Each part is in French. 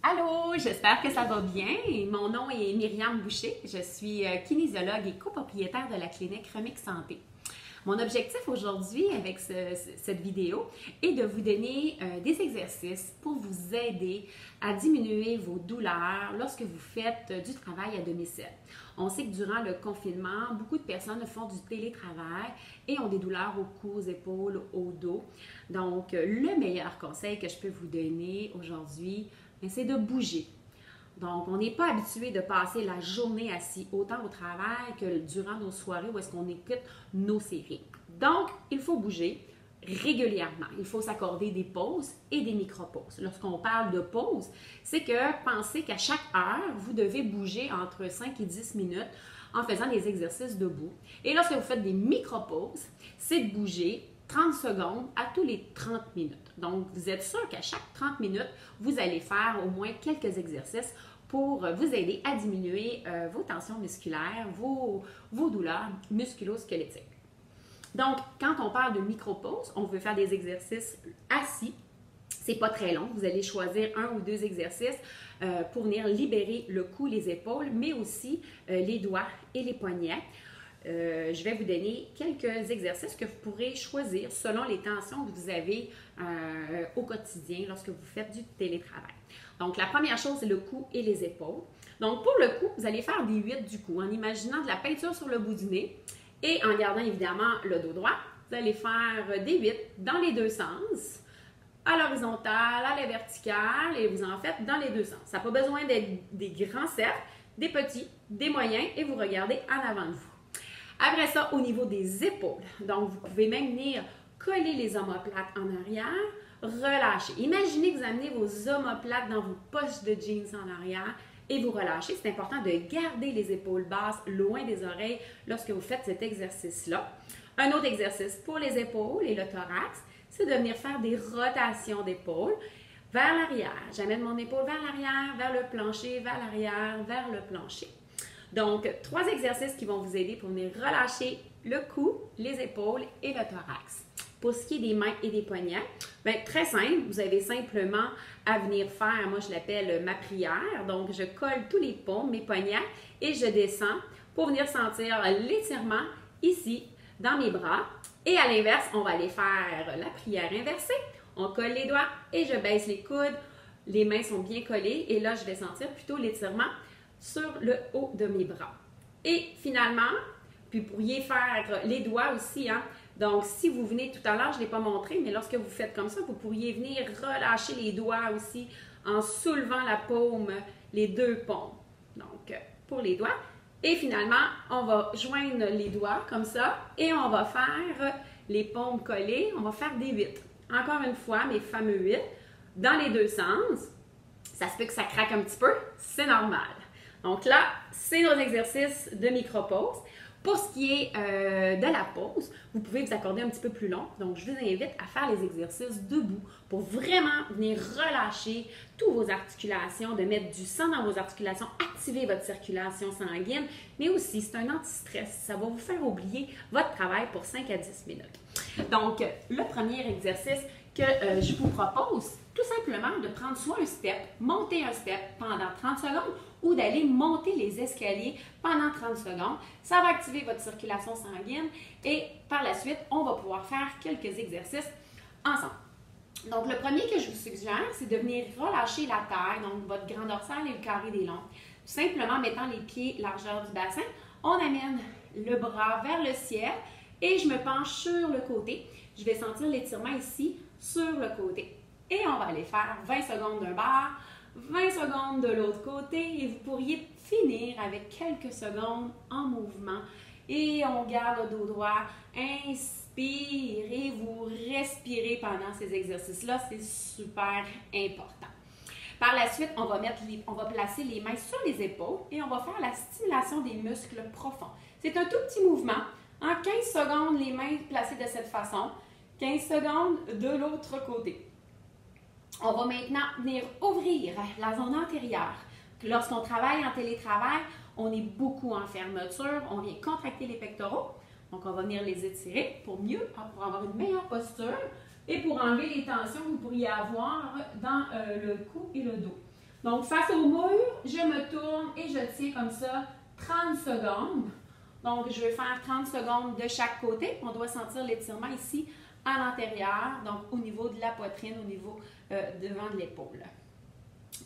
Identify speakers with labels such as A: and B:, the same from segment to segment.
A: Allô, j'espère que ça va bien. Mon nom est Myriam Boucher. Je suis kinésiologue et copropriétaire de la clinique Remix Santé. Mon objectif aujourd'hui avec cette vidéo est de vous donner des exercices pour vous aider à diminuer vos douleurs lorsque vous faites du travail à domicile. On sait que durant le confinement, beaucoup de personnes font du télétravail et ont des douleurs au cou, aux épaules, au dos. Donc, le meilleur conseil que je peux vous donner aujourd'hui, c'est de bouger. Donc, on n'est pas habitué de passer la journée assis autant au travail que durant nos soirées où est-ce qu'on écoute nos séries. Donc, il faut bouger régulièrement. Il faut s'accorder des pauses et des micro-pauses. Lorsqu'on parle de pause, c'est que pensez qu'à chaque heure, vous devez bouger entre 5 et 10 minutes en faisant des exercices debout. Et lorsque vous faites des micro-pauses, c'est de bouger 30 secondes à tous les 30 minutes. Donc, vous êtes sûr qu'à chaque 30 minutes, vous allez faire au moins quelques exercices pour vous aider à diminuer vos tensions musculaires, vos douleurs musculo-squelettiques. Donc, quand on parle de micro-pause, on veut faire des exercices assis. C'est pas très long. Vous allez choisir un ou deux exercices pour venir libérer le cou, les épaules, mais aussi les doigts et les poignets. Je vais vous donner quelques exercices que vous pourrez choisir selon les tensions que vous avez au quotidien lorsque vous faites du télétravail. Donc, la première chose, c'est le cou et les épaules. Donc, pour le cou, vous allez faire des 8 du cou en imaginant de la peinture sur le bout du nez et en gardant évidemment le dos droit. Vous allez faire des 8 dans les deux sens, à l'horizontale, à la verticale, et vous en faites dans les deux sens. Ça n'a pas besoin d'être des grands cercles, des petits, des moyens, et vous regardez en avant de vous. Après ça, au niveau des épaules, donc vous pouvez même venir coller les omoplates en arrière, relâcher. Imaginez que vous amenez vos omoplates dans vos poches de jeans en arrière et vous relâchez. C'est important de garder les épaules basses loin des oreilles lorsque vous faites cet exercice-là. Un autre exercice pour les épaules et le thorax, c'est de venir faire des rotations d'épaules vers l'arrière. J'amène mon épaule vers l'arrière, vers le plancher, vers l'arrière, vers le plancher. Donc, 3 exercices qui vont vous aider pour venir relâcher le cou, les épaules et le thorax. Pour ce qui est des mains et des poignets, bien, très simple, vous avez simplement à venir faire, moi je l'appelle ma prière. Donc, je colle tous les paumes, mes poignets, et je descends pour venir sentir l'étirement ici, dans mes bras. Et à l'inverse, on va aller faire la prière inversée. On colle les doigts et je baisse les coudes. Les mains sont bien collées et là, je vais sentir plutôt l'étirement sur le haut de mes bras. Et finalement, puis vous pourriez faire les doigts aussi, hein? Donc, si vous venez tout à l'heure, je ne l'ai pas montré, mais lorsque vous faites comme ça, vous pourriez venir relâcher les doigts aussi en soulevant la paume, les deux paumes. Donc, pour les doigts. Et finalement, on va joindre les doigts comme ça et on va faire les paumes collées. On va faire des 8. Encore une fois, mes fameux 8 dans les deux sens. Ça se peut que ça craque un petit peu, c'est normal. Donc là, c'est nos exercices de micro-pause. Pour ce qui est de la pause, vous pouvez vous accorder un petit peu plus long. Donc, je vous invite à faire les exercices debout pour vraiment venir relâcher toutes vos articulations, de mettre du sang dans vos articulations, activer votre circulation sanguine, mais aussi, c'est un anti-stress. Ça va vous faire oublier votre travail pour 5 à 10 minutes. Donc, le premier exercice que je vous propose, tout simplement de prendre soit un step, monter un step pendant 30 secondes ou d'aller monter les escaliers pendant 30 secondes. Ça va activer votre circulation sanguine et par la suite, on va pouvoir faire quelques exercices ensemble. Donc, le premier que je vous suggère, c'est de venir relâcher la taille, donc votre grand dorsal et le carré des lombes. Tout simplement mettant les pieds largeur du bassin, on amène le bras vers le ciel et je me penche sur le côté. Je vais sentir l'étirement ici sur le côté. Et on va aller faire 20 secondes d'un bord, 20 secondes de l'autre côté et vous pourriez finir avec quelques secondes en mouvement. Et on garde le dos droit, inspire et vous respirez pendant ces exercices-là, c'est super important. Par la suite, on va placer les mains sur les épaules et on va faire la stimulation des muscles profonds. C'est un tout petit mouvement. En 15 secondes, les mains placées de cette façon, 15 secondes de l'autre côté. On va maintenant venir ouvrir la zone antérieure. Lorsqu'on travaille en télétravail, on est beaucoup en fermeture, on vient contracter les pectoraux. Donc, on va venir les étirer pour avoir une meilleure posture et pour enlever les tensions que vous pourriez avoir dans le cou et le dos. Donc, face au mur, je me tourne et je tiens comme ça 30 secondes. Donc, je vais faire 30 secondes de chaque côté. On doit sentir l'étirement ici à l'intérieur, donc au niveau de la poitrine, au niveau devant de l'épaule.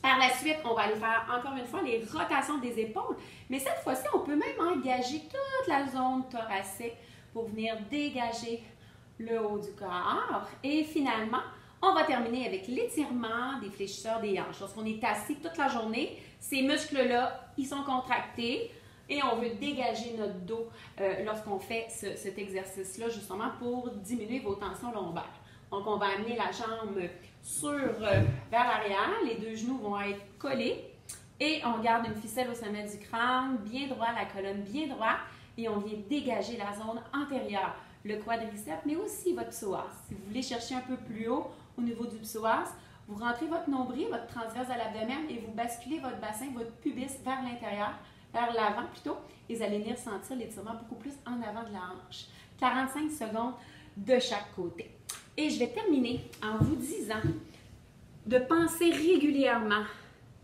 A: Par la suite, on va aller faire encore une fois les rotations des épaules, mais cette fois-ci, on peut même engager toute la zone thoracique pour venir dégager le haut du corps. Et finalement, on va terminer avec l'étirement des fléchisseurs des hanches. Lorsqu'on est assis toute la journée, ces muscles-là, ils sont contractés et on veut dégager notre dos lorsqu'on fait cet exercice-là, justement pour diminuer vos tensions lombaires. Donc, on va amener la jambe vers l'arrière, les deux genoux vont être collés et on garde une ficelle au sommet du crâne, bien droit, la colonne bien droite et on vient dégager la zone antérieure, le quadriceps, mais aussi votre psoas. Si vous voulez chercher un peu plus haut au niveau du psoas, vous rentrez votre nombril, votre transverse à l'abdomen et vous basculez votre bassin, votre pubis vers l'intérieur, vers l'avant plutôt, et vous allez venir sentir l'étirement beaucoup plus en avant de la hanche. 45 secondes de chaque côté. Et je vais terminer en vous disant de penser régulièrement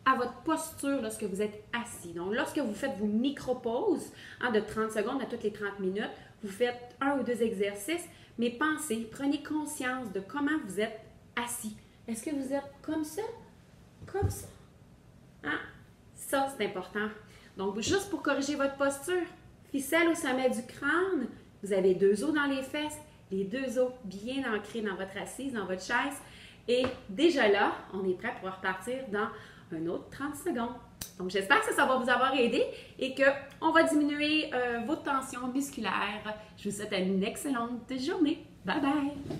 A: à votre posture lorsque vous êtes assis. Donc, lorsque vous faites vos micro-pauses de 30 secondes à toutes les 30 minutes, vous faites 1 ou 2 exercices, mais pensez, prenez conscience de comment vous êtes assis. Est-ce que vous êtes comme ça? Comme ça? Hein? Ça, c'est important. Donc, juste pour corriger votre posture, ficelle au sommet du crâne, vous avez 2 os dans les fesses, les 2 os bien ancrés dans votre assise, dans votre chaise. Et déjà là, on est prêt pour repartir dans un autre 30 secondes. Donc, j'espère que ça va vous avoir aidé et qu'on va diminuer vos tensions musculaires. Je vous souhaite une excellente journée. Bye bye!